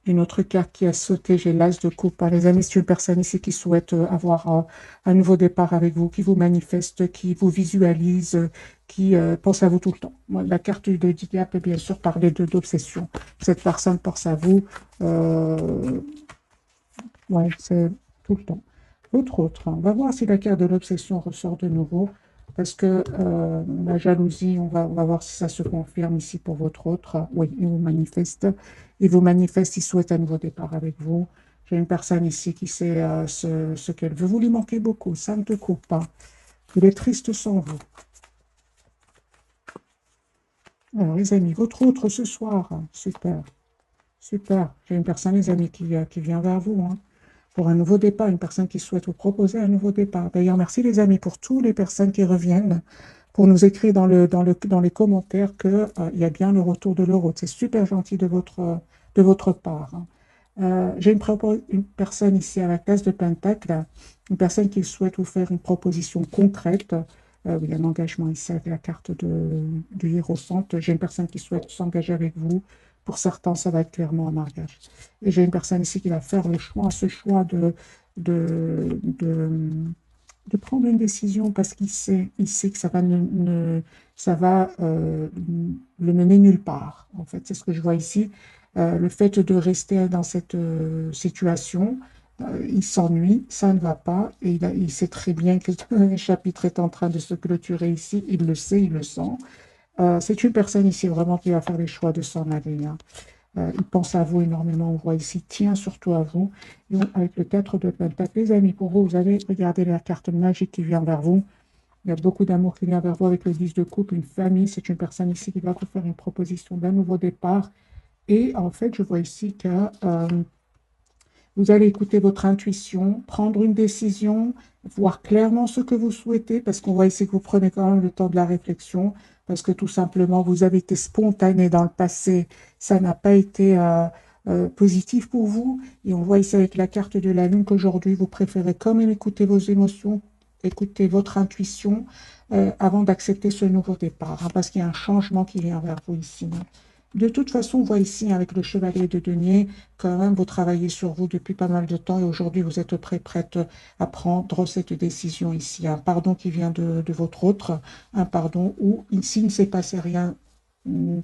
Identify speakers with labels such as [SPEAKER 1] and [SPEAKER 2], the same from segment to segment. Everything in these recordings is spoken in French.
[SPEAKER 1] Une autre carte qui a sauté, j'ai l'As de coupe. Hein. Les amis, c'est une personne ici qui souhaite avoir un nouveau départ avec vous, qui vous manifeste, qui vous visualise, qui pense à vous tout le temps. Moi, la carte de Didia peut bien sûr parler d'obsession. Cette personne pense à vous. Euh, ouais, c'est tout le temps. Autre, hein. On va voir si la carte de l'obsession ressort de nouveau. Parce que la jalousie, on va voir si ça se confirme ici pour votre autre. Oui, il vous manifeste. Il vous manifeste, il souhaite un nouveau départ avec vous. J'ai une personne ici qui sait ce qu'elle veut. Vous lui manquez beaucoup, ça ne te coupe pas. Il est triste sans vous. Alors, les amis, votre autre ce soir, hein, super, super. J'ai une personne, les amis, qui vient vers vous, hein, pour un nouveau départ, une personne qui souhaite vous proposer un nouveau départ. D'ailleurs, merci les amis pour toutes les personnes qui reviennent pour nous écrire dans les commentaires qu'il y a bien le retour de l'euro. C'est super gentil de votre part. Hein. J'ai une personne ici à la classe de Pentacle, une personne qui souhaite vous faire une proposition concrète. Il y a un engagement ici avec la carte du Hiérophante. J'ai une personne qui souhaite s'engager avec vous. Pour certains, ça va être clairement un mariage. Et j'ai une personne ici qui va faire le choix, ce choix de, de, de prendre une décision parce il sait que ça va, ça va le mener nulle part. En fait, c'est ce que je vois ici. Le fait de rester dans cette situation, il s'ennuie, ça ne va pas, et il sait très bien que le chapitre est en train de se clôturer ici, il le sait, il le sent. C'est une personne ici vraiment qui va faire les choix de s'en aller. Hein. Il pense à vous énormément, on voit ici, tient surtout à vous. Et avec le 4 de Pentacle, les amis, pour vous, vous avez regardé la carte magique qui vient vers vous. Il y a beaucoup d'amour qui vient vers vous avec le 10 de coupe, une famille. C'est une personne ici qui va vous faire une proposition d'un nouveau départ. Et en fait, je vois ici que vous allez écouter votre intuition, prendre une décision, voir clairement ce que vous souhaitez, parce qu'on voit ici que vous prenez quand même le temps de la réflexion, parce que tout simplement, vous avez été spontané dans le passé, ça n'a pas été positif pour vous. Et on voit ici avec la carte de la Lune qu'aujourd'hui, vous préférez quand même écouter vos émotions, écouter votre intuition avant d'accepter ce nouveau départ, hein, parce qu'il y a un changement qui vient vers vous ici. Hein. De toute façon, on voit ici avec le chevalier de denier, quand même, vous travaillez sur vous depuis pas mal de temps et aujourd'hui, vous êtes prête à prendre cette décision ici. Un pardon qui vient de votre autre, un pardon où, s'il ne s'est passé rien de,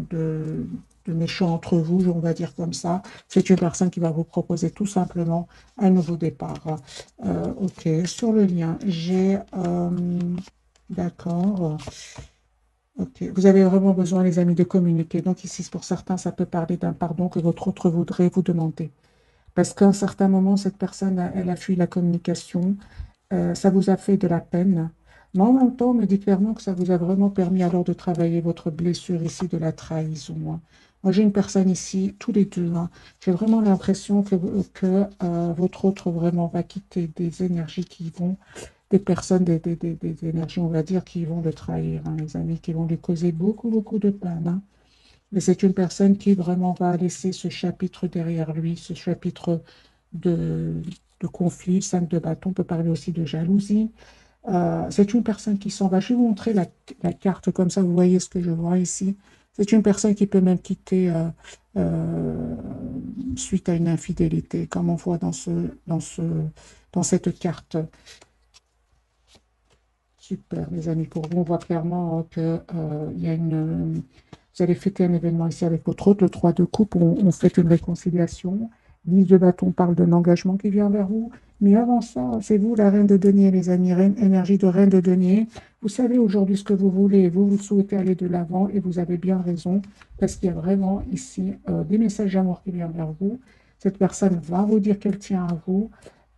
[SPEAKER 1] de méchant entre vous, on va dire comme ça, c'est une personne qui va vous proposer tout simplement un nouveau départ. Ok, sur le lien, j'ai... d'accord. Ok, vous avez vraiment besoin, les amis, de communiquer. Donc ici, pour certains, ça peut parler d'un pardon que votre autre voudrait vous demander. Parce qu'à un certain moment, cette personne, elle a fui la communication. Ça vous a fait de la peine. Mais en même temps, on me dit clairement que ça vous a vraiment permis alors de travailler votre blessure ici de la trahison. Hein. Moi, j'ai une personne ici, tous les deux. Hein. J'ai vraiment l'impression que votre autre vraiment va quitter des énergies qui vont des personnes, des énergies, on va dire, qui vont le trahir, hein, les amis, qui vont lui causer beaucoup, beaucoup de peine. Hein. Mais c'est une personne qui vraiment va laisser ce chapitre derrière lui, ce chapitre de, de conflit, 5 de bâton, on peut parler aussi de jalousie. C'est une personne qui s'en va. Je vais vous montrer la carte comme ça, vous voyez ce que je vois ici. C'est une personne qui peut même quitter euh, suite à une infidélité, comme on voit dans cette carte. Super, mes amis. Pour vous, on voit clairement que il y a vous allez fêter un événement ici avec votre autre, le 3 de coupe, on fait une réconciliation. 10 de bâton parle d'un engagement qui vient vers vous. Mais avant ça, c'est vous la reine de denier, les amis, énergie de reine de denier. Vous savez aujourd'hui ce que vous voulez, vous souhaitez aller de l'avant et vous avez bien raison, parce qu'il y a vraiment ici des messages d'amour qui viennent vers vous. Cette personne va vous dire qu'elle tient à vous.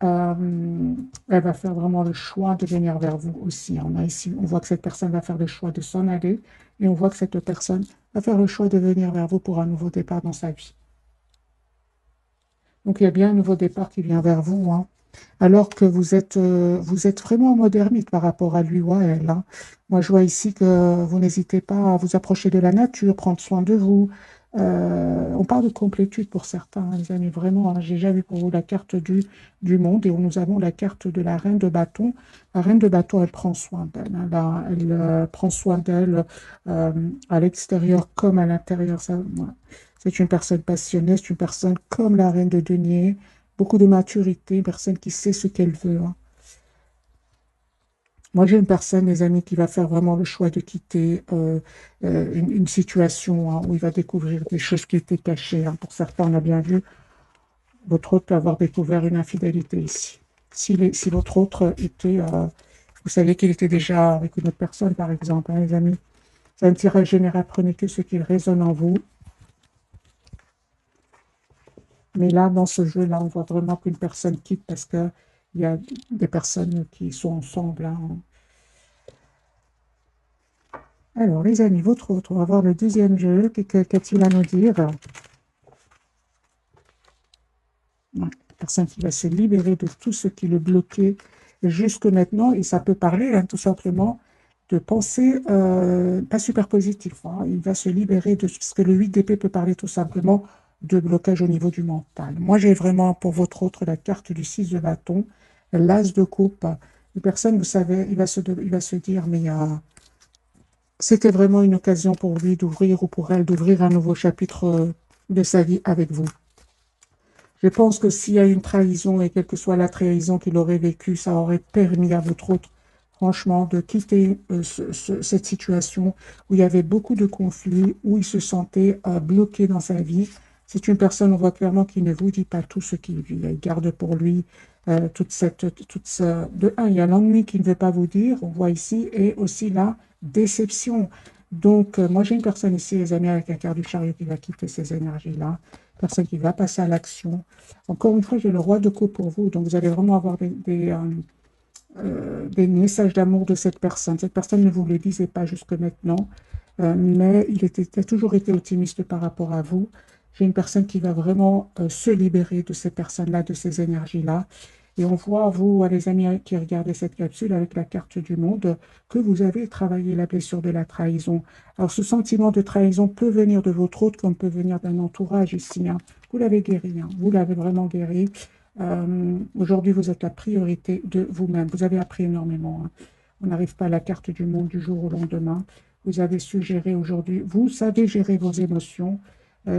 [SPEAKER 1] Euh, Elle va faire vraiment le choix de venir vers vous aussi. On a ici, on voit que cette personne va faire le choix de s'en aller et on voit que cette personne va faire le choix de venir vers vous pour un nouveau départ dans sa vie. Donc il y a bien un nouveau départ qui vient vers vous, hein. Alors que vous êtes vraiment en mode ermite par rapport à lui ou à elle. Hein. Moi, je vois ici que vous n'hésitez pas à vous approcher de la nature, prendre soin de vous. On parle de complétude pour certains, hein, les amis, vraiment. Hein, j'ai déjà vu pour vous la carte du monde et où nous avons la carte de la reine de bâton. La reine de bâton, elle prend soin d'elle. Hein, elle prend soin d'elle à l'extérieur comme à l'intérieur. Ça, ouais. C'est une personne passionnée, c'est une personne comme la reine de denier, beaucoup de maturité, une personne qui sait ce qu'elle veut, hein. Moi, j'ai une personne, les amis, qui va faire vraiment le choix de quitter une situation, hein, où il va découvrir des choses qui étaient cachées, hein. Pour certains, on a bien vu, votre hôte peut avoir découvert une infidélité ici. Si votre autre était, vous saviez qu'il était déjà avec une autre personne, par exemple, hein, les amis. C'est un tirage général, prenez que ce qui résonne en vous. Mais là, dans ce jeu-là, on voit vraiment qu'une personne quitte parce qu'il y a des personnes qui sont ensemble, hein. Alors, les amis, votre autre, on va voir le deuxième jeu. Qu'a-t-il à nous dire? Ouais, personne qui va se libérer de tout ce qui le bloquait jusque maintenant. Et ça peut parler, hein, tout simplement de pensées pas super positives, hein. Il va se libérer de ce que le 8 d'épée peut parler tout simplement de blocage au niveau du mental. Moi, j'ai vraiment pour votre autre la carte du 6 de bâton, l'as de coupe. Une personne, vous savez, il va se dire, mais c'était vraiment une occasion pour lui d'ouvrir ou pour elle d'ouvrir un nouveau chapitre de sa vie avec vous. Je pense que s'il y a une trahison, et quelle que soit la trahison qu'il aurait vécue, ça aurait permis à votre autre, franchement, de quitter cette situation où il y avait beaucoup de conflits, où il se sentait bloqué dans sa vie. C'est une personne, on voit clairement, qui ne vous dit pas tout ce qu'il vit. Il garde pour lui De un, il y a l'ennui qu'il ne veut pas vous dire, on voit ici, et aussi la déception. Donc, moi, j'ai une personne ici, les amis, avec la carte du chariot qui va quitter ces énergies-là, personne qui va passer à l'action. Encore une fois, j'ai le roi de coupe pour vous, donc vous allez vraiment avoir des messages d'amour de cette personne. Cette personne ne vous le disait pas jusque maintenant, mais il a toujours été optimiste par rapport à vous. J'ai une personne qui va vraiment se libérer de ces personnes-là, de ces énergies-là. Et on voit, vous, les amis qui regardez cette capsule avec la carte du monde, que vous avez travaillé la blessure de la trahison. Alors, ce sentiment de trahison peut venir de votre autre, comme peut venir d'un entourage ici, hein. Vous l'avez guéri, hein. Vous l'avez vraiment guéri. Aujourd'hui, vous êtes la priorité de vous-même. Vous avez appris énormément, hein. On n'arrive pas à la carte du monde du jour au lendemain. Vous avez su gérer aujourd'hui. Vous savez gérer vos émotions.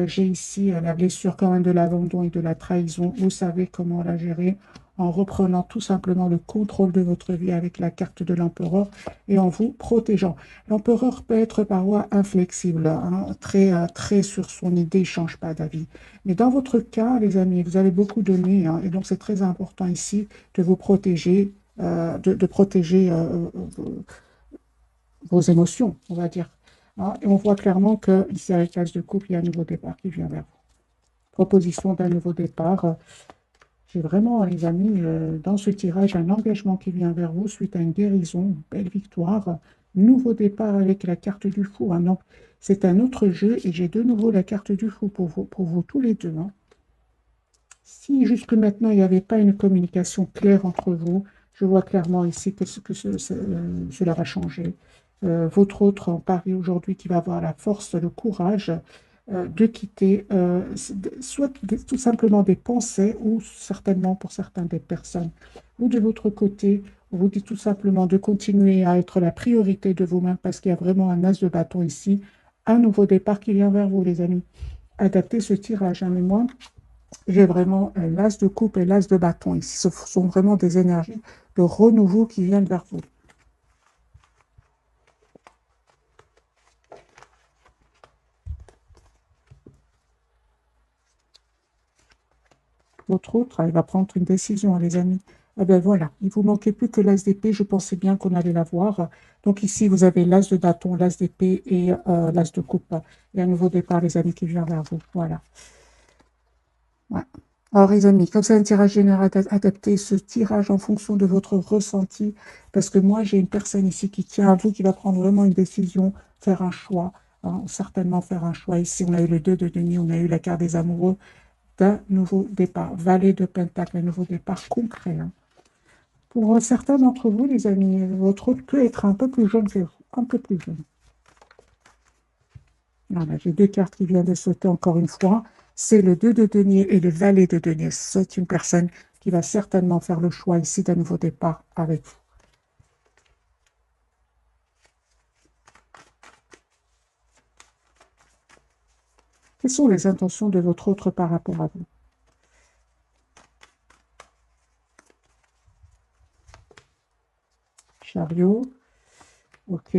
[SPEAKER 1] J'ai ici la blessure quand même de l'abandon et de la trahison. Vous savez comment la gérer en reprenant tout simplement le contrôle de votre vie avec la carte de l'empereur et en vous protégeant. L'empereur peut être parfois inflexible, hein, très sur son idée, il ne change pas d'avis. Mais dans votre cas, les amis, vous avez beaucoup donné, hein, et donc c'est très important ici de vous protéger, de protéger vos émotions, on va dire, hein. Et on voit clairement que ici, avec l'âge de couple, il y a un nouveau départ qui vient vers vous. Proposition d'un nouveau départ. J'ai vraiment, les amis, dans ce tirage, un engagement qui vient vers vous suite à une guérison, une belle victoire, nouveau départ avec la carte du fou, hein. Donc, c'est un autre jeu et j'ai de nouveau la carte du fou pour vous tous les deux, hein. Si jusque maintenant, il n'y avait pas une communication claire entre vous, je vois clairement ici cela va changer. Votre autre en Paris aujourd'hui qui va avoir la force, le courage de quitter tout simplement des pensées ou certainement pour certains des personnes. Ou de votre côté, on vous dit tout simplement de continuer à être la priorité de vous-même parce qu'il y a vraiment un as de bâton ici, un nouveau départ qui vient vers vous, les amis. Adaptez ce tirage, hein, mais moi, j'ai vraiment l'as de coupe et l'as de bâton ici. Ce sont vraiment des énergies de renouveau qui viennent vers vous. Votre autre, elle va prendre une décision, les amis. Eh bien voilà, il vous manquait plus que l'as d'épée. Je pensais bien qu'on allait l'avoir. Donc ici, vous avez l'as de bâton, l'as d'épée et l'as de coupe. Et un nouveau départ, les amis, qui vient vers vous. Voilà. Ouais. Alors, les amis, comme c'est un tirage général adapté, ce tirage en fonction de votre ressenti, parce que moi, j'ai une personne ici qui tient à vous, qui va prendre vraiment une décision, faire un choix, hein, certainement faire un choix. Ici, on a eu le 2 de denier, on a eu la carte des amoureux d'un nouveau départ. Valet de Pentacle, un nouveau départ concret, hein. Pour certains d'entre vous, les amis, votre autre peut être un peu plus jeune que vous, un peu plus jeune. Voilà, j'ai deux cartes qui viennent de sauter encore une fois. C'est le 2 de denier et le valet de denier. C'est une personne qui va certainement faire le choix ici d'un nouveau départ avec vous. Quelles sont les intentions de votre autre par rapport à vous? Chariot. Ok,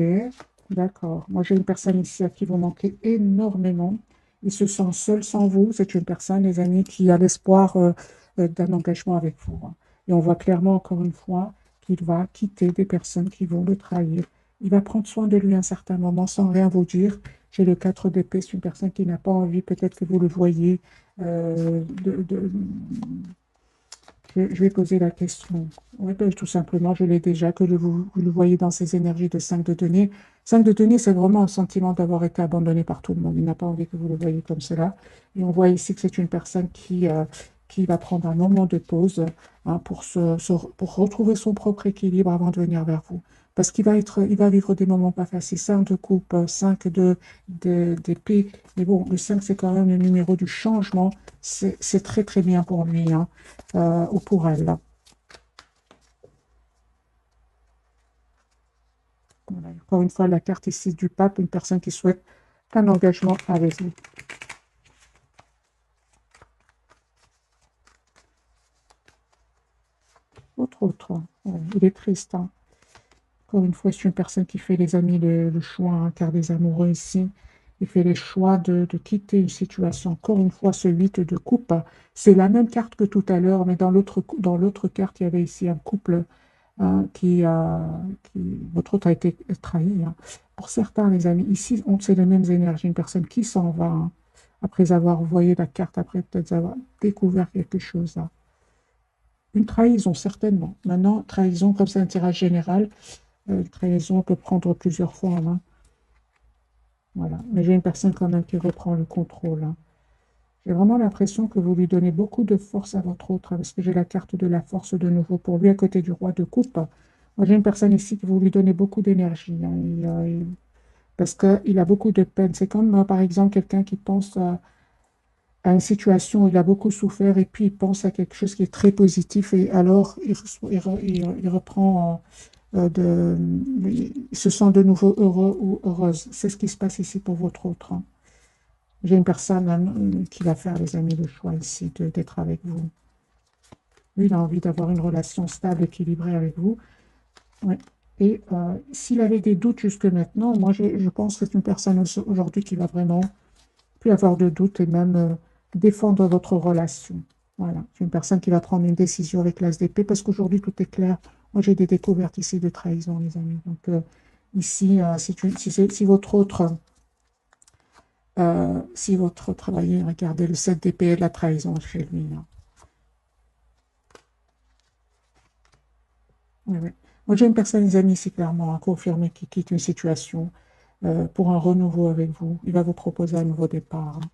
[SPEAKER 1] d'accord. Moi, j'ai une personne ici à qui vous manquez énormément. Il se sent seul sans vous. C'est une personne, les amis, qui a l'espoir d'un engagement avec vous, hein. Et on voit clairement, encore une fois, qu'il va quitter des personnes qui vont le trahir. Il va prendre soin de lui à un certain moment sans rien vous dire. J'ai le 4 d'épée, c'est une personne qui n'a pas envie, peut-être que vous le voyez, je vais poser la question. Oui, ben, tout simplement, je l'ai déjà, que vous le voyez dans ces énergies de 5 de denier. 5 de denier, c'est vraiment un sentiment d'avoir été abandonné par tout le monde. Il n'a pas envie que vous le voyez comme cela. Et on voit ici que c'est une personne qui va prendre un moment de pause, hein, pour retrouver son propre équilibre avant de venir vers vous. Parce il va vivre des moments pas faciles. 5 de coupe, 5 d'épée. Mais bon, le 5, c'est quand même le numéro du changement. C'est très, très bien pour lui, hein, ou pour elle. Voilà. Encore une fois, la carte ici du pape, une personne qui souhaite un engagement avec vous. Autre. Il est triste, hein. Encore une fois, c'est une personne qui fait, les amis, le choix, hein, car des amoureux ici. Il fait le choix de quitter une situation. Encore une fois, ce 8 de coupe, c'est la même carte que tout à l'heure, mais dans l'autre carte, il y avait ici un couple, hein, votre autre a été trahi, hein. Pour certains, les amis, ici, c'est les mêmes énergies. Une personne qui s'en va, hein, après avoir voyé la carte, après peut-être avoir découvert quelque chose, hein. Une trahison, certainement. Maintenant, trahison, comme c'est un tirage général, trahison peut prendre plusieurs formes, hein. Voilà. Mais j'ai une personne quand même qui reprend le contrôle, hein. J'ai vraiment l'impression que vous lui donnez beaucoup de force à votre autre, hein, parce que j'ai la carte de la force de nouveau pour lui à côté du roi de coupe. Moi, j'ai une personne ici qui vous lui donnez beaucoup d'énergie, hein, parce qu'il a beaucoup de peine. C'est comme, par exemple, quelqu'un qui pense à une situation où il a beaucoup souffert et puis il pense à quelque chose qui est très positif et alors il reprend il se sent de nouveau heureux ou heureuse. C'est ce qui se passe ici pour votre autre, hein. J'ai une personne, qui va faire, les amis, le choix ici d'être avec vous. Lui, il a envie d'avoir une relation stable, équilibrée avec vous. Ouais. Et s'il avait des doutes jusque maintenant, moi, je pense que c'est une personne aujourd'hui qui va vraiment plus avoir de doutes et même défendre votre relation. Voilà. C'est une personne qui va prendre une décision avec l'As d'épée parce qu'aujourd'hui, tout est clair. Moi, j'ai des découvertes ici de trahison, les amis. Donc, ici, si votre autre, voyez, regardez le 7 d'épée et de la trahison chez lui, hein. Oui, oui. Moi, j'ai une personne, les amis, ici, clairement, à confirmer qui quitte une situation pour un renouveau avec vous. Il va vous proposer un nouveau départ, hein.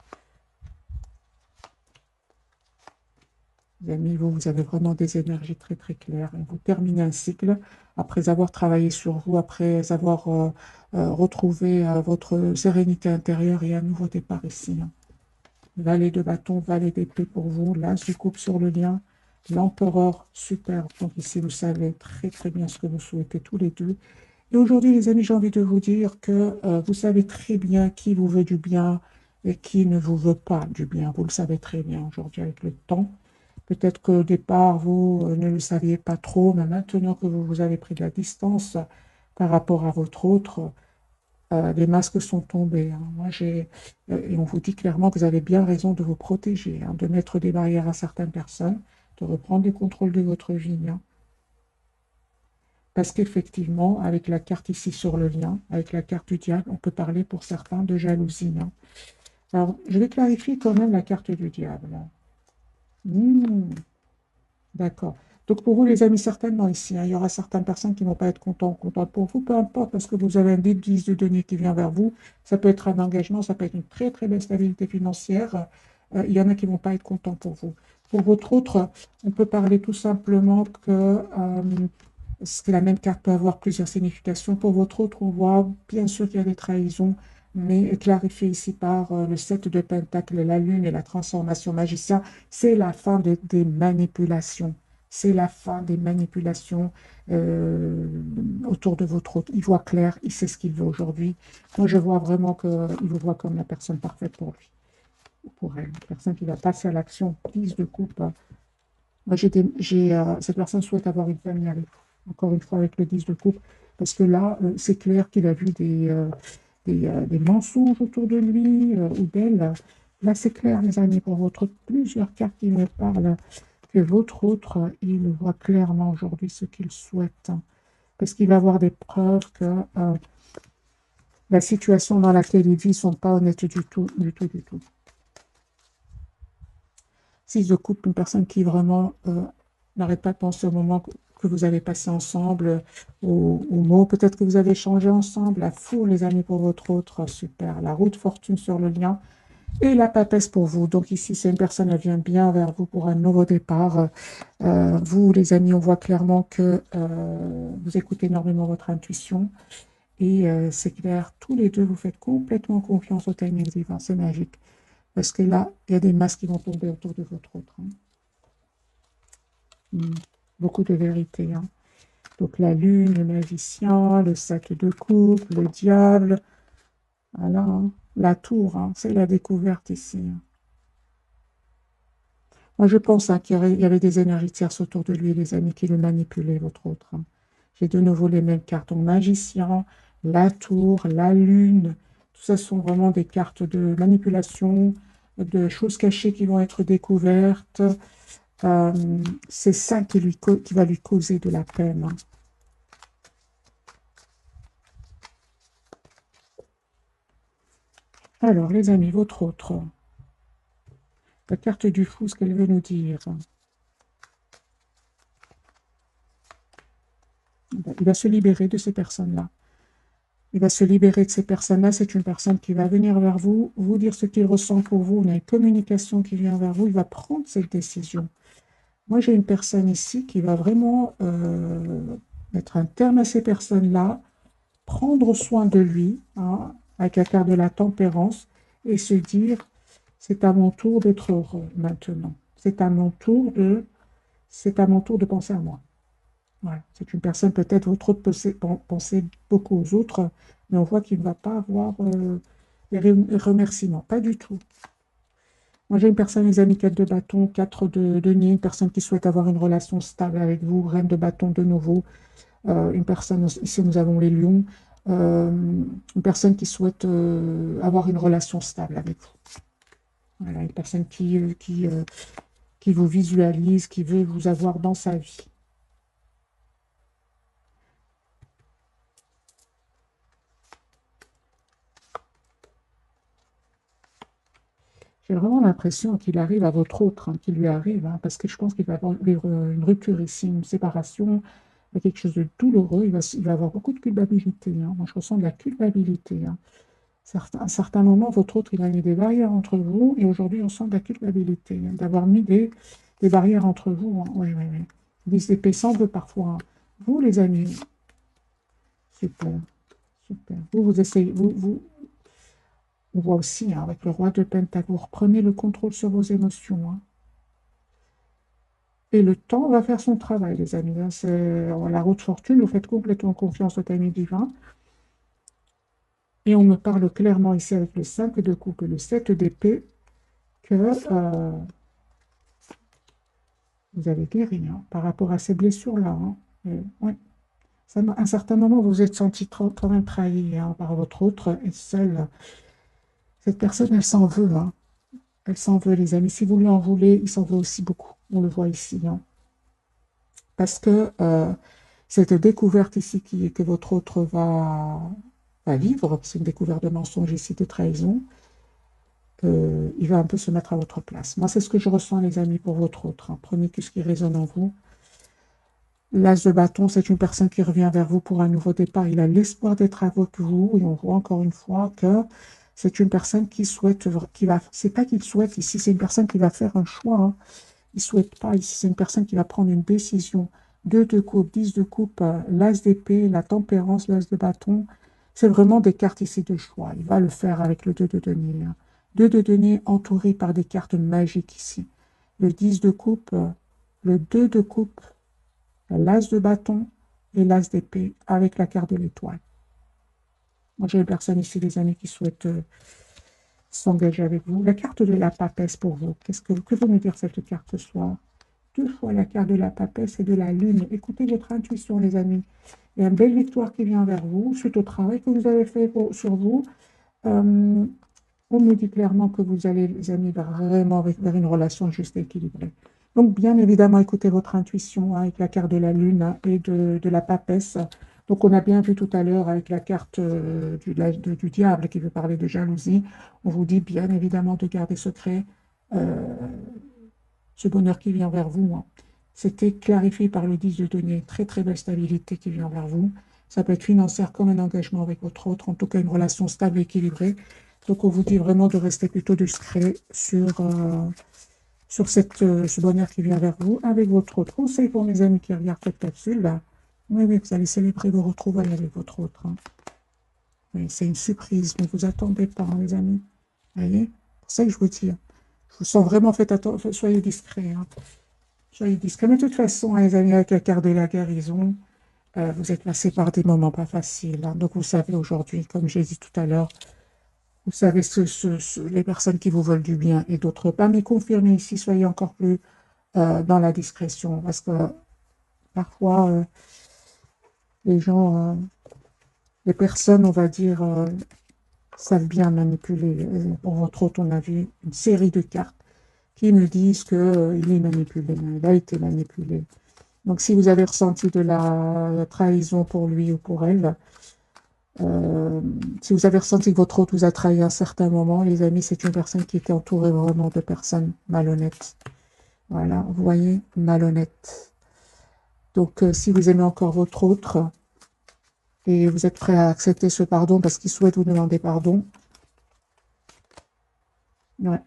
[SPEAKER 1] Les amis, vous avez vraiment des énergies très, très claires. Et vous terminez un cycle après avoir travaillé sur vous, après avoir retrouvé votre sérénité intérieure et un nouveau départ ici, hein. Valet de bâton, valet d'épée pour vous, l'as du coupe sur le lien, l'empereur, super. Donc ici, vous savez très, très bien ce que vous souhaitez tous les deux. Et aujourd'hui, les amis, j'ai envie de vous dire que vous savez très bien qui vous veut du bien et qui ne vous veut pas du bien. Vous le savez très bien aujourd'hui avec le temps. Peut-être qu'au départ, vous ne le saviez pas trop, mais maintenant que vous avez pris de la distance par rapport à votre autre, les masques sont tombés, hein. Et on vous dit clairement que vous avez bien raison de vous protéger, hein, de mettre des barrières à certaines personnes, de reprendre le contrôle de votre vie, hein. Parce qu'effectivement, avec la carte ici sur le lien, avec la carte du diable, on peut parler pour certains de jalousie, hein. Alors, je vais clarifier quand même la carte du diable. Hmm. D'accord. Donc pour vous, les amis, certainement ici, hein, il y aura certaines personnes qui ne vont pas être contentes pour vous, peu importe, parce que vous avez un 10 de denier qui vient vers vous. Ça peut être un engagement, ça peut être une très très belle stabilité financière. Il y en a qui ne vont pas être contents pour vous. Pour votre autre, on peut parler tout simplement parce que la même carte peut avoir plusieurs significations. Pour votre autre, on voit bien sûr qu'il y a des trahisons, mais clarifié ici par le 7 de Pentacle, la Lune et la transformation magicien, c'est la fin des manipulations. C'est la fin des manipulations euh, autour de votre autre. Il voit clair, il sait ce qu'il veut aujourd'hui. Moi, je vois vraiment qu'il vous voit comme la personne parfaite pour lui. pour elle. Une personne qui va passer à l'action, 10 de coupe. Moi, cette personne souhaite avoir une famille avec vous. Encore une fois, avec le 10 de coupe. Parce que là, c'est clair qu'il a vu des mensonges autour de lui ou d'elle. Là, c'est clair, les amis, pour votre plusieurs cartes qui me parlent, que votre autre, il voit clairement aujourd'hui ce qu'il souhaite. Parce qu'il va avoir des preuves que la situation dans laquelle il vit ne sont pas honnêtes du tout, du tout, du tout. 6 de coupe, une personne qui vraiment n'arrête pas de penser au moment que vous avez passé ensemble, aux mots peut-être que vous avez changé ensemble, la foule, les amis, pour votre autre, super. La roue de fortune sur le lien et la papesse pour vous. Donc ici, c'est une personne, elle vient bien vers vous pour un nouveau départ. Vous, les amis, on voit clairement que vous écoutez énormément votre intuition. Et c'est clair, tous les deux, vous faites complètement confiance au timing divin. C'est magique. Parce que là, il y a des masques qui vont tomber autour de votre autre. Beaucoup de vérité. Donc la lune, le magicien, le 7 de coupe, le diable. Voilà. La tour, c'est la découverte ici. Moi, je pense qu'il y avait des énergies tierces autour de lui, les amis qui le manipulaient, votre autre. J'ai de nouveau les mêmes cartes. Donc, magicien, la tour, la lune. Tout ça sont vraiment des cartes de manipulation, de choses cachées qui vont être découvertes. C'est ça qui va lui causer de la peine. Alors, les amis, votre autre. La carte du fou, ce qu'elle veut nous dire. Il va se libérer de ces personnes-là. Il va se libérer de ces personnes-là. C'est une personne qui va venir vers vous, vous dire ce qu'il ressent pour vous. On a une communication qui vient vers vous. Il va prendre cette décision. Moi, j'ai une personne ici qui va vraiment mettre un terme à ces personnes-là, prendre soin de lui, avec la carte de la tempérance, et se dire, c'est à mon tour d'être heureux maintenant. C'est à mon tour de penser à moi. Voilà. C'est une personne, peut-être, votre autre penser beaucoup aux autres, mais on voit qu'il ne va pas avoir les remerciements. Pas du tout. Moi, j'ai une personne, les amis, 4 de bâton, 4 de denier, une personne qui souhaite avoir une relation stable avec vous, reine de bâton de nouveau, une personne, ici nous avons les lions, une personne qui souhaite avoir une relation stable avec vous. Voilà, une personne qui vous visualise, qui veut vous avoir dans sa vie. J'ai vraiment l'impression qu'il arrive à votre autre, qu'il lui arrive, parce que je pense qu'il va avoir une rupture ici, une séparation, quelque chose de douloureux. Il va avoir beaucoup de culpabilité. Moi, je ressens de la culpabilité. À un certain moment, votre autre, il a mis des barrières entre vous, et aujourd'hui, on sent de la culpabilité, d'avoir mis des barrières entre vous. Oui, oui, oui. 10 d'épée sans veut parfois. Vous, les amis, super, super. Vous essayez, on voit aussi, avec le roi de Pentacle, vous reprenez le contrôle sur vos émotions. Et le temps va faire son travail, les amis. C'est la route fortune, vous faites complètement confiance au timing divin. Et on me parle clairement ici avec le 5 de coupe et le 7 d'épée que vous avez guéri par rapport à ces blessures-là. Ouais. À un certain moment, vous vous êtes senti quand même trahi par votre autre et seule. Cette personne, elle s'en veut. Elle s'en veut, les amis. Si vous lui en voulez, il s'en veut aussi beaucoup. On le voit ici. Parce que cette découverte ici que votre autre va vivre, c'est une découverte de mensonge ici, de trahison, il va un peu se mettre à votre place. Moi, c'est ce que je ressens, les amis, pour votre autre. Prenez tout ce qui résonne en vous. L'as de bâton, c'est une personne qui revient vers vous pour un nouveau départ. Il a l'espoir d'être avec vous, et on voit encore une fois que c'est une personne qui souhaite, c'est pas qu'il souhaite ici, c'est une personne qui va faire un choix. Il ne souhaite pas ici, c'est une personne qui va prendre une décision. 2 de coupe, 10 de coupe, l'as d'épée, la tempérance, l'as de bâton. C'est vraiment des cartes ici de choix. Il va le faire avec le 2 de denier. 2 de denier entouré par des cartes magiques ici. Le 10 de coupe, le 2 de coupe, l'as de bâton et l'as d'épée avec la carte de l'étoile. Moi, j'ai une personne ici, les amis, qui souhaite s'engager avec vous. La carte de la papesse pour vous. Que veut nous dire cette carte ce soir? Deux fois la carte de la papesse et de la lune. Écoutez votre intuition, les amis. Il y a une belle victoire qui vient vers vous, suite au travail que vous avez fait sur vous. Euh, on me dit clairement que vous allez, les amis, vraiment vers une relation juste et équilibrée. Donc, bien évidemment, écoutez votre intuition hein, avec la carte de la lune hein, et de la papesse. Donc, on a bien vu tout à l'heure avec la carte du diable qui veut parler de jalousie. On vous dit bien évidemment de garder secret euh, ce bonheur qui vient vers vous. Hein. C'était clarifié par le 10 de denier. Très, très belle stabilité qui vient vers vous. Ça peut être financière comme un engagement avec votre autre, en tout cas une relation stable et équilibrée. Donc, on vous dit vraiment de rester plutôt discret sur ce bonheur qui vient vers vous avec votre autre. Conseil pour mes amis qui regardent cette capsule. Là. Oui, oui, vous allez célébrer vos retrouvailles avec votre autre. Hein. Oui, c'est une surprise, ne vous attendez pas, hein, les amis. Vous voyez? C'est pour ça que je vous dis. Hein. Je vous sens vraiment, faites attention, soyez discrets. Hein. Soyez discrets. Mais de toute façon, hein, les amis, avec la carte de la guérison, vous êtes passés par des moments pas faciles. Hein. Donc, vous savez aujourd'hui, comme j'ai dit tout à l'heure, vous savez les personnes qui vous veulent du bien et d'autres pas. Mais confirmez ici, soyez encore plus dans la discrétion. Parce que parfois, les gens, les personnes, on va dire, savent bien manipuler. Pour votre autre, on a vu une série de cartes qui nous disent qu'il est manipulé, il a été manipulé. Donc, si vous avez ressenti de la trahison pour lui ou pour elle, si vous avez ressenti que votre autre vous a trahi à un certain moment, les amis, c'est une personne qui était entourée vraiment de personnes malhonnêtes. Voilà, vous voyez, malhonnêtes. Donc, si vous aimez encore votre autre et vous êtes prêt à accepter ce pardon parce qu'il souhaite vous demander pardon, ouais.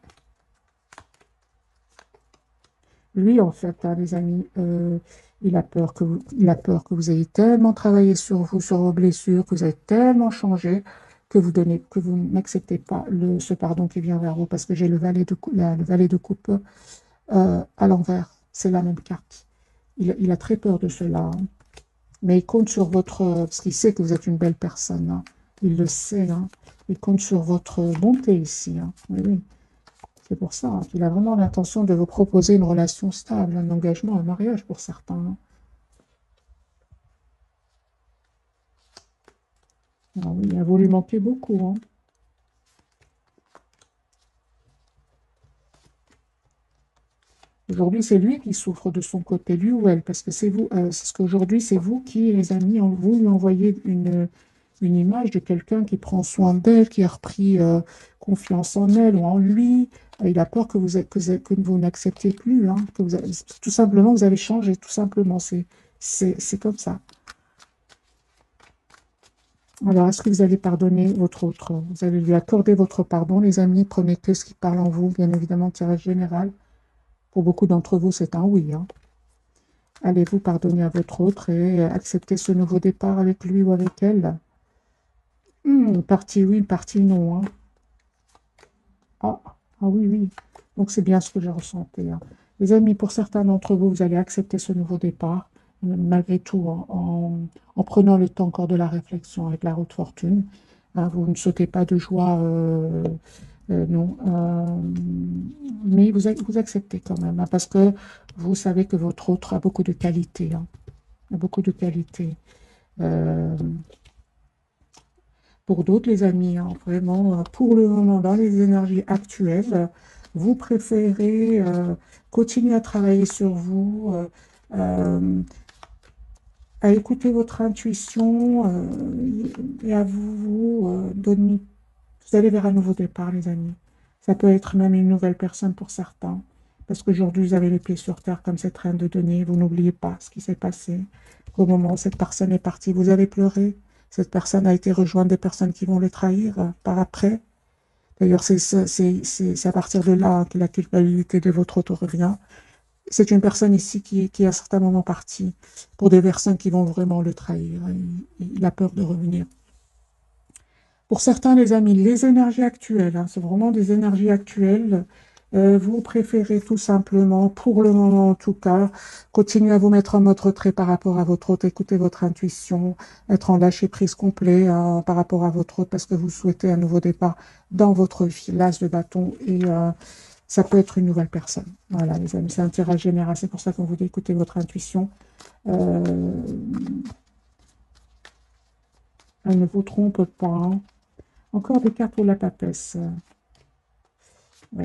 [SPEAKER 1] Lui, en fait, hein, les amis, il a peur que vous ayez tellement travaillé sur vous, sur vos blessures, que vous avez tellement changé, que vous n'acceptez pas ce pardon qui vient vers vous, parce que j'ai le valet de coupe à l'envers. C'est la même carte. Il a très peur de cela, hein. Mais il compte sur parce qu'il sait que vous êtes une belle personne, hein. Il le sait, hein. Il compte sur votre bonté ici, hein. Oui, oui. C'est pour ça hein, qu'il a vraiment l'intention de vous proposer une relation stable, un engagement, un mariage pour certains. Hein. Ah oui, il a voulu manquer beaucoup. Hein. Aujourd'hui, c'est lui qui souffre de son côté, lui ou elle, parce que c'est vous, c'est ce qu'aujourd'hui, c'est vous qui, les amis, vous lui envoyez une image de quelqu'un qui prend soin d'elle, qui a repris confiance en elle ou en lui. Il a peur que vous n'acceptiez plus, hein, tout simplement, vous avez changé, tout simplement, c'est comme ça. Alors, est-ce que vous allez pardonner votre autre? Vous allez lui accorder votre pardon, les amis. Prenez que ce qui parle en vous, bien évidemment, tirage général. Pour beaucoup d'entre vous, c'est un oui. Hein. Allez-vous pardonner à votre autre et accepter ce nouveau départ avec lui ou avec elle? Une partie oui, une partie non. Hein. Ah, ah oui, oui. Donc, c'est bien ce que j'ai ressenti. Hein. Les amis, pour certains d'entre vous, vous allez accepter ce nouveau départ, malgré tout, en prenant le temps encore de la réflexion avec la haute fortune. Hein, vous ne sautez pas de joie, non. Mais vous acceptez quand même, hein, parce que vous savez que votre autre a beaucoup de qualités. Hein, a beaucoup de qualités. Euh, pour d'autres, les amis, hein, vraiment, pour le moment, dans les énergies actuelles, vous préférez continuer à travailler sur vous, euh, à écouter votre intuition et à vous donner. Vous allez vers un nouveau départ, les amis. Ça peut être même une nouvelle personne pour certains. Parce qu'aujourd'hui, vous avez les pieds sur terre comme cette reine de denier. Vous n'oubliez pas ce qui s'est passé. Au moment où cette personne est partie, vous avez pleuré. Cette personne a été rejointe des personnes qui vont les trahir par après. D'ailleurs, c'est à partir de là que la culpabilité de votre autre revient. C'est une personne ici qui est à certains moments partie pour des personnes qui vont vraiment le trahir. Il a peur de revenir. Pour certains, les amis, les énergies actuelles, hein, c'est vraiment des énergies actuelles. Vous préférez tout simplement, pour le moment en tout cas, continuer à vous mettre en mode retrait par rapport à votre hôte, écouter votre intuition, être en lâcher prise complet par rapport à votre hôte parce que vous souhaitez un nouveau départ dans votre vie, l'as de bâton, et ça peut être une nouvelle personne. Voilà, les amis, c'est un tirage général, c'est pour ça qu'on vous dit écouter votre intuition. Euh, Elle ne vous trompe pas, hein. Encore des cartes pour la papesse. Oui,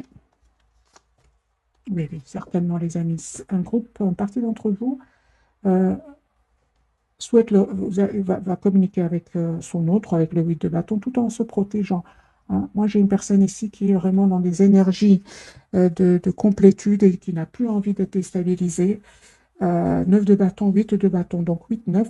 [SPEAKER 1] oui, oui, certainement, les amis. Un groupe, une partie d'entre vous euh, souhaite va communiquer avec son autre, avec le 8 de bâton, tout en se protégeant, hein. Moi, j'ai une personne ici qui est vraiment dans des énergies de complétude et qui n'a plus envie d'être déstabilisée. 9 de bâton, 8 de bâton, donc 8, 9.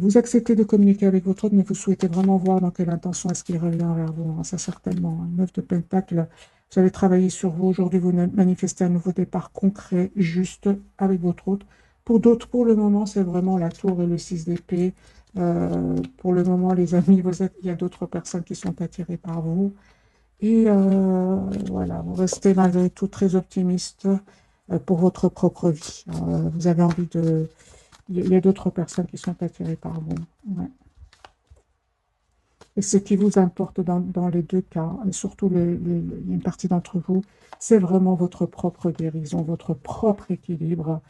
[SPEAKER 1] Vous acceptez de communiquer avec votre autre, mais vous souhaitez vraiment voir dans quelle intention est-ce qu'il revient vers vous, hein. Ça, certainement, hein. 9 de pentacle, vous allez travailler sur vous. Aujourd'hui, vous manifestez un nouveau départ concret, juste, avec votre autre. Pour d'autres, pour le moment, c'est vraiment la tour et le 6 d'épée. Pour le moment, les amis, il y a d'autres personnes qui sont attirées par vous. Et voilà, vous restez malgré tout très optimiste pour votre propre vie. Vous avez envie de... Il y a d'autres personnes qui sont attirées par vous. Ouais. Et ce qui vous importe dans les deux cas, et surtout une partie d'entre vous, c'est vraiment votre propre guérison, votre propre équilibre,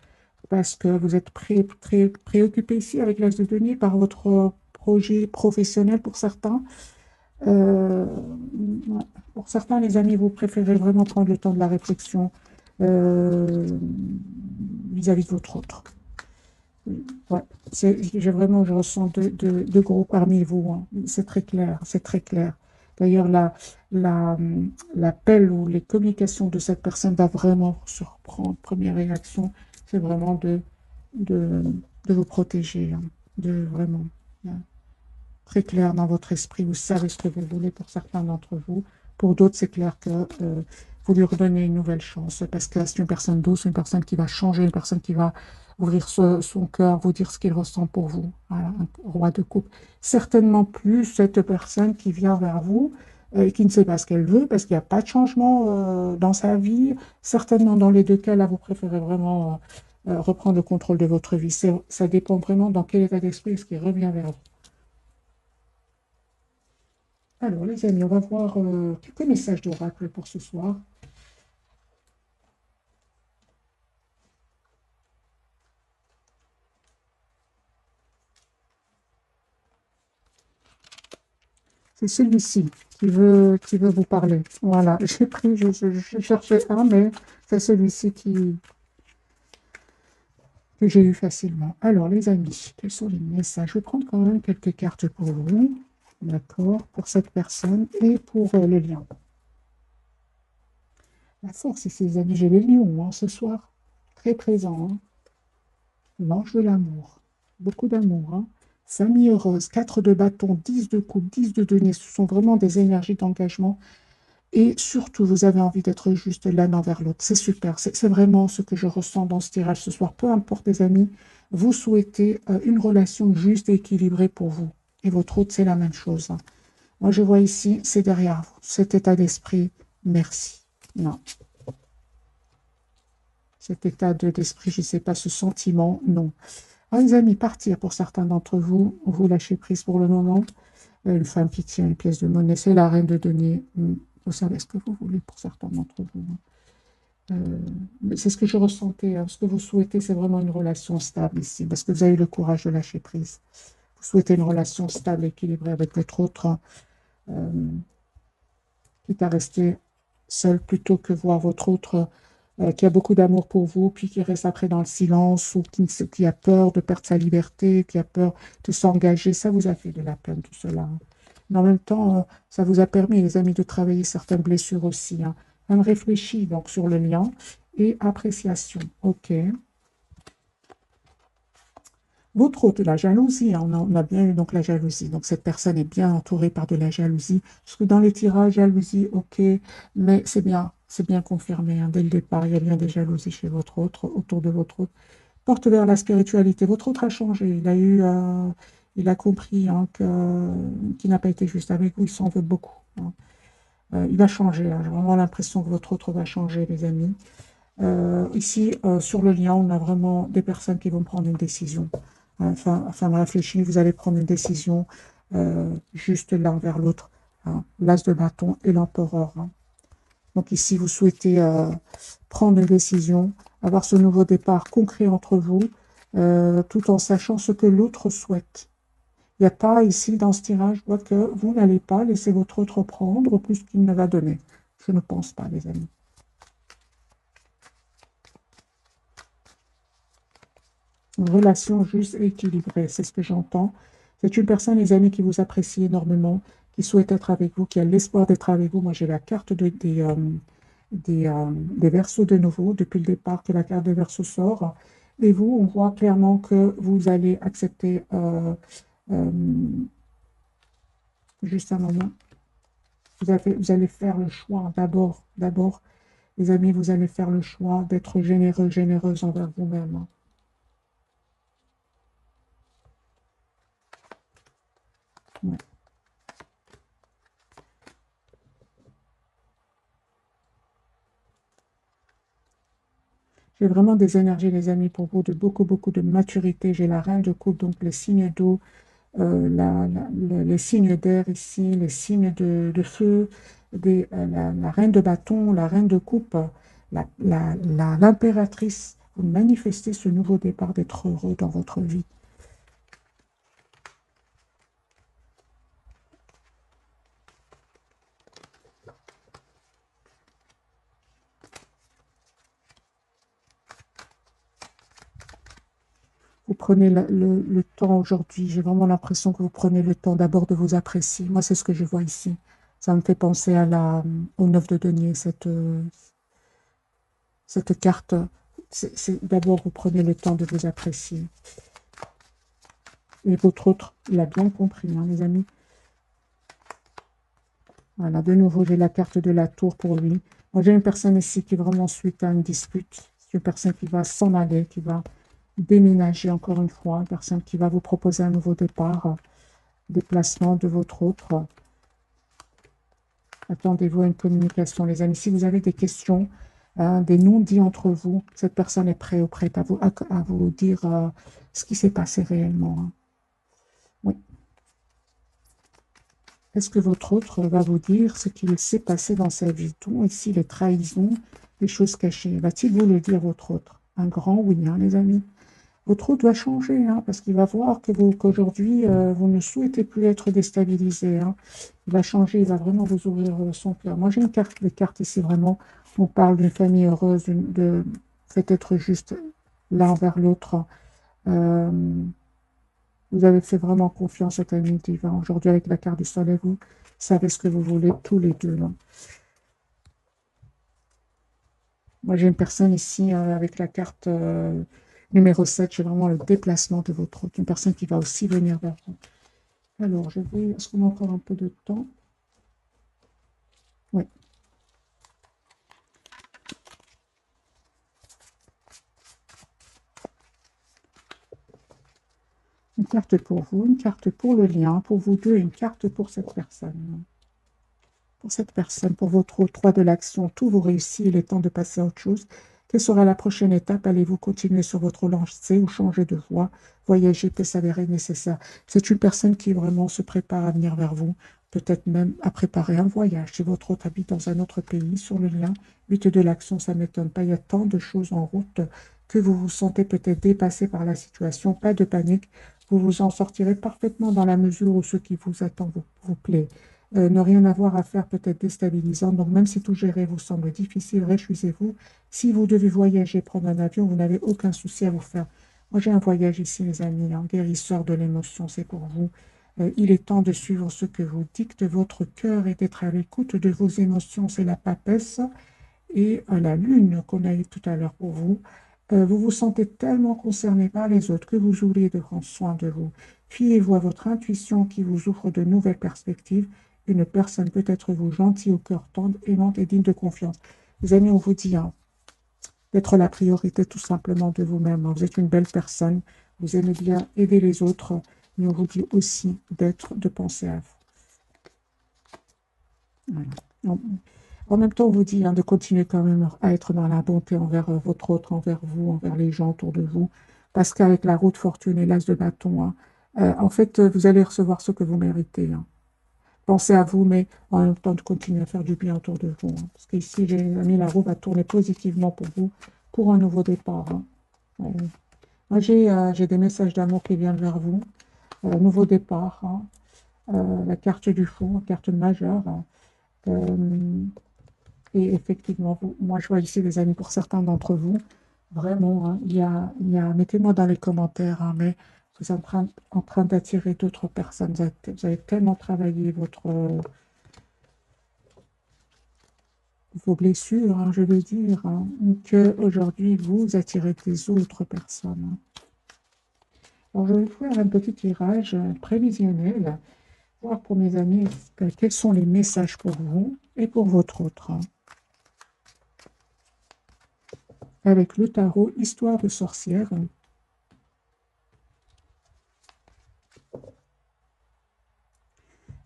[SPEAKER 1] parce que vous êtes très préoccupé ici avec l'As de denier par votre projet professionnel pour certains. Euh, ouais. Pour certains, les amis, vous préférez vraiment prendre le temps de la réflexion euh, vis-à-vis de votre autre. Ouais, je ressens deux groupes parmi vous, hein. C'est très clair, c'est très clair. D'ailleurs, la, l'appel ou les communications de cette personne va vraiment vous surprendre. Première réaction, c'est vraiment de, de vous protéger, hein, de vraiment, hein, très clair dans votre esprit. Vous savez ce que vous voulez pour certains d'entre vous. Pour d'autres, c'est clair que vous lui redonnez une nouvelle chance parce que c'est une personne douce, une personne qui va changer, une personne qui va ouvrir son cœur, vous dire ce qu'il ressent pour vous. Voilà, un roi de coupe. Certainement plus cette personne qui vient vers vous et qui ne sait pas ce qu'elle veut parce qu'il n'y a pas de changement dans sa vie. Certainement, dans les deux cas, là, vous préférez vraiment reprendre le contrôle de votre vie. Ça dépend vraiment dans quel état d'esprit est-ce qu'il revient vers vous. Alors, les amis, on va voir quelques messages d'oracle pour ce soir. C'est celui-ci qui veut vous parler. Voilà, j'ai pris, je cherchais un, mais c'est celui-ci que j'ai eu facilement. Alors, les amis, quels sont les messages? Je vais prendre quand même quelques cartes pour vous, d'accord, pour cette personne et pour le lien. La force ici, les amis, j'ai les lions hein, ce soir, très présent, hein. L'ange de l'amour, beaucoup d'amour, hein. Famille heureuse, 4 de bâton, 10 de coupe, 10 de denier, ce sont vraiment des énergies d'engagement. Et surtout, vous avez envie d'être juste l'un envers l'autre. C'est super, c'est vraiment ce que je ressens dans ce tirage ce soir. Peu importe les amis, vous souhaitez une relation juste et équilibrée pour vous. Et votre autre, c'est la même chose, hein. Moi, je vois ici, c'est derrière vous, cet état d'esprit, merci. Non, cet état d'esprit, je ne sais pas, ce sentiment, non. Alors, les amis, partir pour certains d'entre vous, vous lâchez prise pour le moment. Une femme qui tient une pièce de monnaie, c'est la reine de denier. Vous savez ce que vous voulez pour certains d'entre vous, hein. C'est ce que je ressentais, hein. Ce que vous souhaitez, c'est vraiment une relation stable ici, parce que vous avez le courage de lâcher prise. Vous souhaitez une relation stable, équilibrée avec votre autre, hein, euh, quitte à rester seul plutôt que voir votre autre qui a beaucoup d'amour pour vous, puis qui reste après dans le silence, ou qui a peur de perdre sa liberté, qui a peur de s'engager. Ça vous a fait de la peine, tout cela, hein. Mais en même temps, ça vous a permis, les amis, de travailler certaines blessures aussi, hein. Même réfléchis donc sur le lien et appréciation. OK. Votre autre, la jalousie, hein, on a bien eu donc la jalousie. Donc cette personne est bien entourée par de la jalousie. Parce que dans les tirages, jalousie, ok, mais c'est bien confirmé, hein, dès le départ, il y a bien des jalousies chez votre autre, autour de votre autre. Porte vers la spiritualité. Votre autre a changé. Il a compris hein, qu'il n'a pas été juste avec vous. Il s'en veut beaucoup, hein. Il va changer, hein. J'ai vraiment l'impression que votre autre va changer, les amis. Ici, sur le lien, on a vraiment des personnes qui vont prendre une décision. Enfin de réfléchir, vous allez prendre une décision juste l'un vers l'autre, hein. L'as de bâton et l'empereur, hein. Donc ici, vous souhaitez prendre une décision, avoir ce nouveau départ concret entre vous, tout en sachant ce que l'autre souhaite. Il n'y a pas ici, dans ce tirage, je vois que vous n'allez pas laisser votre autre prendre plus qu'il ne va donner. Je ne pense pas, les amis. Une relation juste et équilibrée, c'est ce que j'entends. C'est une personne, les amis, qui vous apprécie énormément, qui souhaite être avec vous, qui a l'espoir d'être avec vous. Moi, j'ai la carte des verseaux de nouveau, depuis le départ que la carte des verseaux sort. Et vous, on voit clairement que vous allez accepter, euh, juste un moment, vous allez faire le choix d'abord, les amis, vous allez faire le choix d'être généreux, généreuse envers vous-même, hein. Ouais. J'ai vraiment des énergies, les amis, pour vous, de beaucoup, beaucoup de maturité. J'ai la reine de coupe, donc les signes d'eau, les signes d'air ici, les signes de feu, la reine de bâton, la reine de coupe, l'impératrice. Vous manifestez ce nouveau départ d'être heureux dans votre vie. Vous prenez le temps aujourd'hui, j'ai vraiment l'impression que vous prenez le temps d'abord de vous apprécier. Moi, c'est ce que je vois ici. Ça me fait penser au 9 de denier, cette carte. D'abord, vous prenez le temps de vous apprécier. Et votre autre, il a bien compris, hein, les amis. Voilà, de nouveau, j'ai la carte de la tour pour lui. Moi, j'ai une personne ici qui vraiment suite à une dispute. C'est une personne qui va s'en aller, qui va déménager encore une fois. Une personne qui va vous proposer un nouveau départ, déplacement de votre autre. Attendez-vous à une communication, les amis. Si vous avez des questions, hein, des non-dits entre vous, cette personne est prête ou prête à vous dire ce qui s'est passé réellement, hein. Oui. Est-ce que votre autre va vous dire ce qu'il s'est passé dans sa vie? Tout ici, les trahisons, les choses cachées. Va-t-il vous le dire, votre autre? Un grand oui, hein, les amis. Votre autre va changer, hein, parce qu'il va voir que qu'aujourd'hui, vous ne souhaitez plus être déstabilisé, hein. Il va changer, il va vraiment vous ouvrir son cœur. Moi, j'ai une carte, les cartes ici, vraiment, on parle d'une famille heureuse, faites être juste l'un envers l'autre. Euh, vous avez fait vraiment confiance à ami divin. Aujourd'hui, avec la carte du soleil, vous savez ce que vous voulez tous les deux, là. Moi, j'ai une personne ici avec la carte numéro 7. J'ai vraiment le déplacement de votre autre. Une personne qui va aussi venir vers vous. Alors, je vais... Est-ce qu'on a encore un peu de temps? Oui. Une carte pour vous, une carte pour le lien, pour vous deux, et une carte pour cette personne. Pour cette personne, pour votre 3 de l'action, tout vous réussit, il est temps de passer à autre chose. Quelle sera la prochaine étape? Allez-vous continuer sur votre lancée ou changer de voie? Voyager peut s'avérer nécessaire. C'est une personne qui vraiment se prépare à venir vers vous, peut-être même à préparer un voyage. Si votre autre habite dans un autre pays, sur le lien, 8 de l'action, ça ne m'étonne pas. Il y a tant de choses en route que vous vous sentez peut-être dépassé par la situation. Pas de panique, vous vous en sortirez parfaitement dans la mesure où ce qui vous attend vous plaît. Ne rien avoir à faire peut être déstabilisant. Donc, même si tout gérer vous semble difficile, réjouissez-vous. Si vous devez voyager, prendre un avion, vous n'avez aucun souci à vous faire. Moi, j'ai un voyage ici, les amis, un guérisseur de l'émotion, c'est pour vous. Il est temps de suivre ce que vous dicte votre cœur et d'être à l'écoute de vos émotions. C'est la papesse et la lune qu'on a eu tout à l'heure pour vous. Vous vous sentez tellement concerné par les autres que vous oubliez de prendre soin de vous. Fiez-vous à votre intuition qui vous ouvre de nouvelles perspectives. Une personne peut être vous gentil, au cœur tendre, aimante et digne de confiance. Les amis, on vous dit hein, d'être la priorité tout simplement de vous-même. Vous êtes une belle personne, vous aimez bien aider les autres, mais on vous dit aussi de penser à vous. Voilà. En, en même temps, on vous dit hein, de continuer quand même à être dans la bonté envers votre autre, envers vous, envers les gens autour de vous, parce qu'avec la roue de fortune et l'as de bâton, hein, en fait, vous allez recevoir ce que vous méritez. Hein. Pensez à vous, mais en même temps de continuer à faire du bien autour de vous. Hein. Parce qu'ici, j'ai mis la roue va tourner positivement pour vous, pour un nouveau départ. Hein. Ouais. Moi, j'ai des messages d'amour qui viennent vers vous. Nouveau départ. Hein. La carte du fou, la carte majeure. Hein. Et effectivement, moi, je vois ici des amis pour certains d'entre vous. Vraiment, hein, mettez-moi dans les commentaires, hein, mais vous êtes en train d'attirer d'autres personnes. Vous avez tellement travaillé vos blessures, hein, je veux dire, hein, qu'aujourd'hui, vous attirez des autres personnes. Hein. Alors, je vais faire un petit tirage prévisionnel, voir pour mes amis quels sont les messages pour vous et pour votre autre. Hein. Avec le tarot Histoire de sorcière.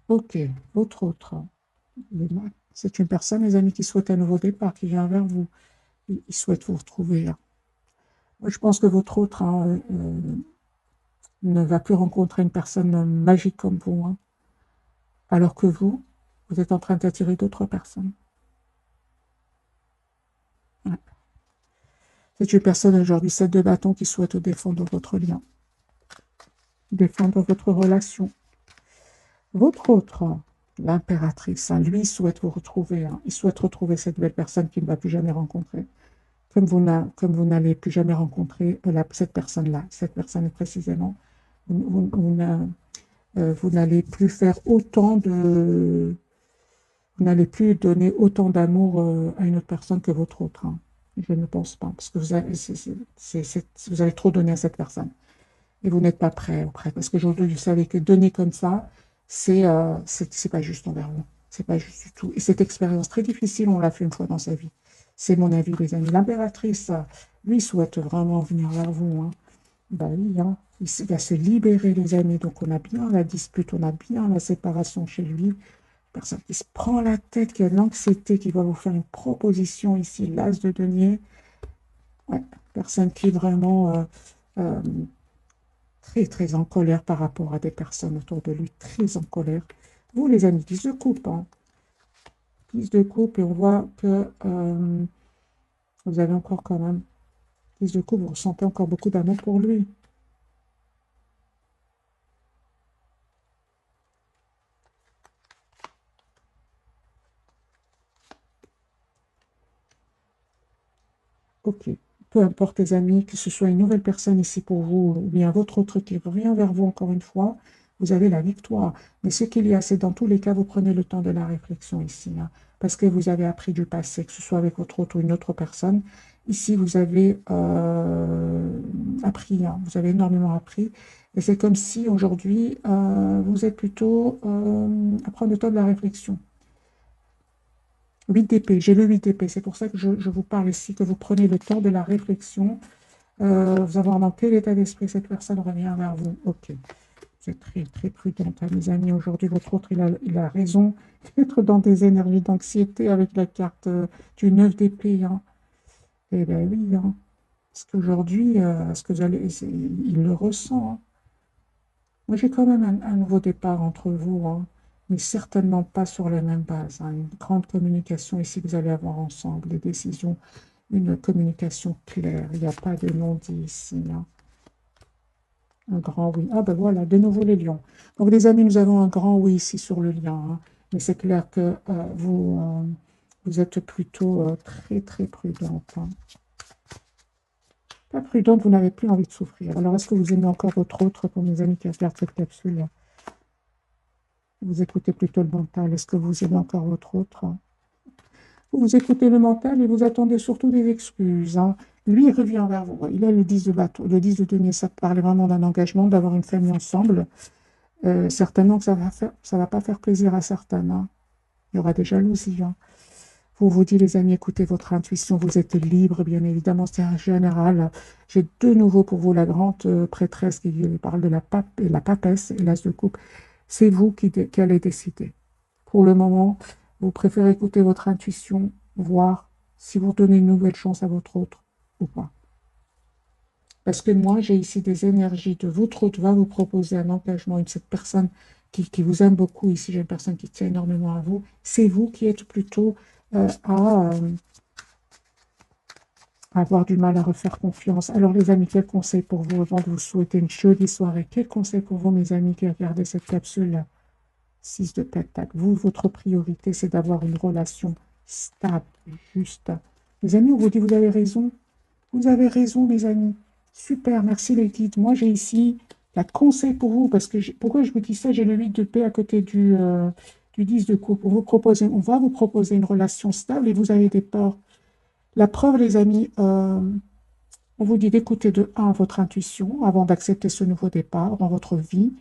[SPEAKER 1] Ok, votre autre. C'est une personne, les amis, qui souhaite un nouveau départ, qui vient vers vous. Il souhaite vous retrouver. Hein. Moi, je pense que votre autre hein, ne va plus rencontrer une personne magique comme vous. Hein. Alors que vous êtes en train d'attirer d'autres personnes. Ouais. C'est une personne aujourd'hui, 7 de bâton, qui souhaite défendre votre lien, défendre votre relation. Votre autre, l'impératrice, hein, lui, souhaite vous retrouver. Hein. Il souhaite retrouver cette belle personne qu'il ne va plus jamais rencontrer. Comme vous n'allez plus jamais rencontrer cette personne précisément, vous n'allez plus faire autant de... Vous n'allez plus donner autant d'amour à une autre personne que votre autre. Hein. Je ne pense pas, parce que vous avez trop donné à cette personne. Et vous n'êtes pas prêt, parce qu'aujourd'hui, vous savez que donner comme ça, c'est pas juste envers vous. C'est pas juste du tout. Et cette expérience très difficile, on l'a fait une fois dans sa vie. C'est mon avis, les amis. L'impératrice, lui, souhaite vraiment venir vers vous. Hein. Ben oui, hein. Il va se libérer, les amis. Donc, on a bien la dispute, on a bien la séparation chez lui. Personne qui se prend la tête, qui a de l'anxiété, qui va vous faire une proposition ici, l'as de denier. Ouais. Personne qui est vraiment euh, très, très en colère par rapport à des personnes autour de lui, très en colère. Vous, les amis, 10 de coupe, hein. 10 de coupe, et on voit que vous avez encore quand même 10 de coupe, vous ressentez encore beaucoup d'amour pour lui. Ok. Peu importe les amis, que ce soit une nouvelle personne ici pour vous, ou bien votre autre qui revient vers vous encore une fois, vous avez la victoire. Mais ce qu'il y a, c'est dans tous les cas, vous prenez le temps de la réflexion ici, hein, parce que vous avez appris du passé, que ce soit avec votre autre ou une autre personne. Ici, vous avez appris, hein, vous avez énormément appris. Et c'est comme si aujourd'hui, vous êtes plutôt à prendre le temps de la réflexion. 8 d'épée, j'ai le 8 d'épée, c'est pour ça que je vous parle ici, que vous prenez le temps de la réflexion. Vous avez dans quel état d'esprit cette personne revient vers vous. Ok, vous êtes très, très prudente, hein, mes amis. Aujourd'hui, votre autre, il a raison d'être dans des énergies d'anxiété avec la carte du 9 d'épée. Hein. Eh bien oui, hein. Parce qu'aujourd'hui, ce que vous allez, il le ressent. Hein. Moi, j'ai quand même un nouveau départ entre vous, hein, mais certainement pas sur les mêmes bases. Hein. Une grande communication ici que vous allez avoir ensemble, des décisions, une communication claire. Il n'y a pas de non-dit ici. Hein. Un grand oui. Ah ben voilà, de nouveau les lions. Donc les amis, nous avons un grand oui ici sur le lien. Hein. Mais c'est clair que vous êtes plutôt très très prudente. Hein. Pas prudente, vous n'avez plus envie de souffrir. Alors est-ce que vous aimez encore votre autre pour mes amis qui regardent cette capsule? Vous écoutez plutôt le mental. Est-ce que vous aimez encore votre autre? Vous écoutez le mental et vous attendez surtout des excuses. Hein. Lui, il revient vers vous. Il a le 10 de bateau. Le 10 de denier, ça parle vraiment d'un engagement, d'avoir une famille ensemble. Certainement que ça va pas faire plaisir à certains. Hein. Il y aura des jalousies. Hein. Vous dites, les amis, écoutez votre intuition. Vous êtes libre, bien évidemment. C'est un général. J'ai de nouveau pour vous la grande prêtresse qui parle de la pape et la papesse et l'as de coupe. C'est vous qui allez décider. Pour le moment, Vous préférez écouter votre intuition, voir si vous donnez une nouvelle chance à votre autre ou pas. Parce que moi, j'ai ici des énergies de votre autre va vous proposer un engagement, cette personne qui vous aime beaucoup. Ici, j'ai une personne qui tient énormément à vous. C'est vous qui êtes plutôt à avoir du mal à refaire confiance. Alors, les amis, quel conseil pour vous avant de vous souhaiter une jolie soirée? Quel conseil pour vous, mes amis, qui regardez cette capsule 6 de Pentacle. Vous, votre priorité, c'est d'avoir une relation stable, juste. Les amis, on vous dit, vous avez raison. Vous avez raison, mes amis. Super, merci les guides. Moi, j'ai ici la conseil pour vous, parce que pourquoi je vous dis ça? J'ai le 8 de paix à côté du 10 de coupe. On va vous proposer une relation stable et vous avez des peurs. La preuve, les amis, on vous dit d'écouter de 1 votre intuition avant d'accepter ce nouveau départ dans votre vie.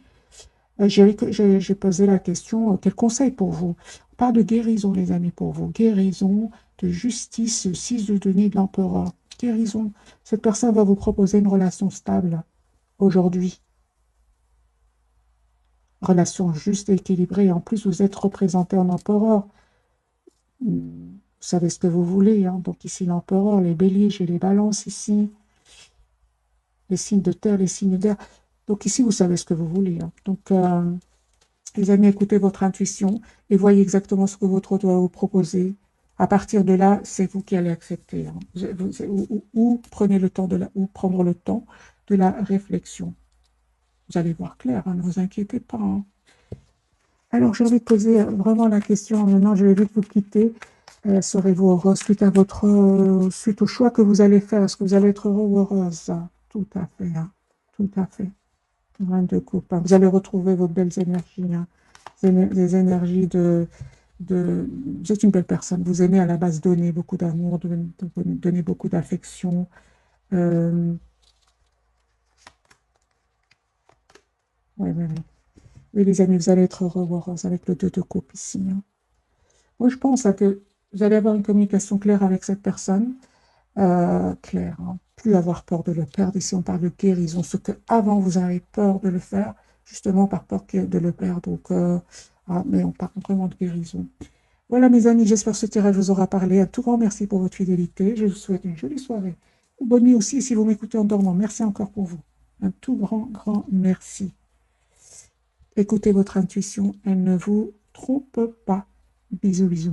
[SPEAKER 1] J'ai posé la question, quel conseil pour vous? On parle de guérison, les amis, pour vous. Guérison, de justice, 6 de denier de l'empereur. Guérison. Cette personne va vous proposer une relation stable aujourd'hui. Relation juste et équilibrée. En plus, vous êtes représenté en empereur. Vous savez ce que vous voulez. Hein. Donc ici, l'empereur, les béliers, j'ai les balances ici. Les signes de terre, les signes d'air. Donc ici, vous savez ce que vous voulez. Hein. Donc, les amis, écoutez votre intuition et voyez exactement ce que votre autre va vous proposer. À partir de là, c'est vous qui allez accepter. Hein. Ou prenez le temps ou prendre le temps de la réflexion. Vous allez voir clair, hein, ne vous inquiétez pas. Hein. Alors, je vais poser vraiment la question. Maintenant, je vais vite vous quitter. Serez-vous heureuse suite au choix que vous allez faire? Est-ce que vous allez être heureux ou heureuse? Tout à fait. Hein. Tout à fait. Reine de coupe. Hein. Vous allez retrouver vos belles énergies. Hein. Des énergies vous êtes une belle personne. Vous aimez à la base donner beaucoup d'amour, donner beaucoup d'affection. Oui, oui, les amis, vous allez être heureux ou heureuse avec le 2 de coupe ici. Hein. Moi, je pense que vous allez avoir une communication claire avec cette personne. Claire, hein. Plus avoir peur de le perdre. Ici, on parle de guérison. Ce que avant vous avez peur de le faire, justement par peur de le perdre. Donc, mais on parle vraiment de guérison. Voilà, mes amis, j'espère que ce tirage vous aura parlé. Un tout grand merci pour votre fidélité. Je vous souhaite une jolie soirée. Bonne nuit aussi si vous m'écoutez en dormant. Merci encore pour vous. Un tout grand merci. Écoutez votre intuition, elle ne vous trompe pas. Bisous, bisous.